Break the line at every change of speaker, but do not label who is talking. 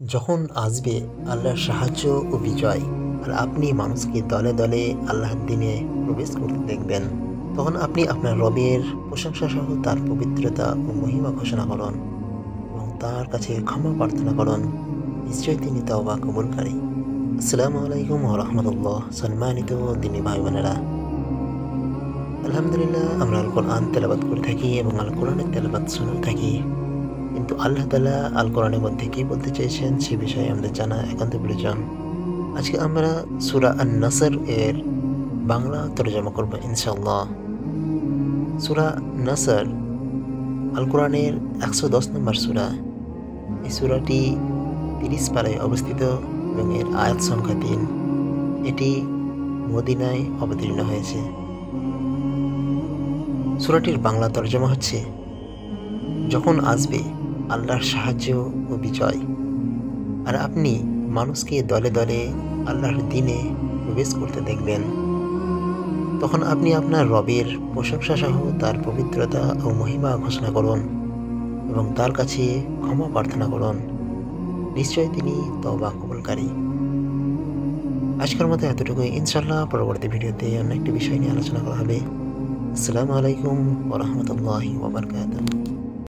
যখন আসবে আল্লাহর সাহায্য ও বিজয় আর আপনি মানুষকে দলে দলে আল্লাহর দিনে প্রবেশ করতে দেখবেন, তখন আপনি আপনার রবের প্রশংসা সহ তার পবিত্রতা ও মহিমা ঘোষণা করুন এবং তার কাছে ক্ষমা প্রার্থনা করুন। নিশ্চয়ই তিনি তওবা কবুলকারী। আসসালামু আলাইকুম ওয়া রাহমাতুল্লাহ। সম্মানিত দিনী ভাই বোনেরা, আলহামদুলিল্লাহ আমরা আল কোরআন তেলাবাত করে থাকি এবং আল কোরআনের তেলাবাত শুনেও থাকি, কিন্তু আল্লাহ তাআলা আল কোরআনের মধ্যে কি বলতে চেয়েছেন সে বিষয়ে আমাদের জানা একান্ত প্রয়োজন। আজকে আমরা সূরা আন-নাসর এর বাংলা তরজমা করব ইনশাআল্লাহ। সূরা নাসর আল কোরআনের ১১০ নম্বর সূরা। এই সূরাটি ৩০ পারায় অবস্থিত এবং এর আয়াত সংখ্যা ৩। এটি মদিনায় অবতীর্ণ হয়েছে। সূরাটির বাংলা তরজমা হচ্ছে, যখন আসবে আল্লাহর সাহায্য ও বিজয় আর আপনি মানুষকে দলে দলে আল্লাহর দিনে প্রবেশ করতে দেখবেন, তখন আপনি আপনার রবের প্রশংসা সহ তার পবিত্রতা ও মহিমা ঘোষণা করুন এবং তার কাছে ক্ষমা প্রার্থনা করুন। নিশ্চয় তিনি তওবা কবুলকারী। আজকের মতো এতটুকুই। ইনশাআল্লাহ পরবর্তী ভিডিওতে অন্য একটি বিষয় নিয়ে আলোচনা করা হবে। আসসালামু আলাইকুম ওয়া রাহমাতুল্লাহি ওয়া বারাকাতুহু।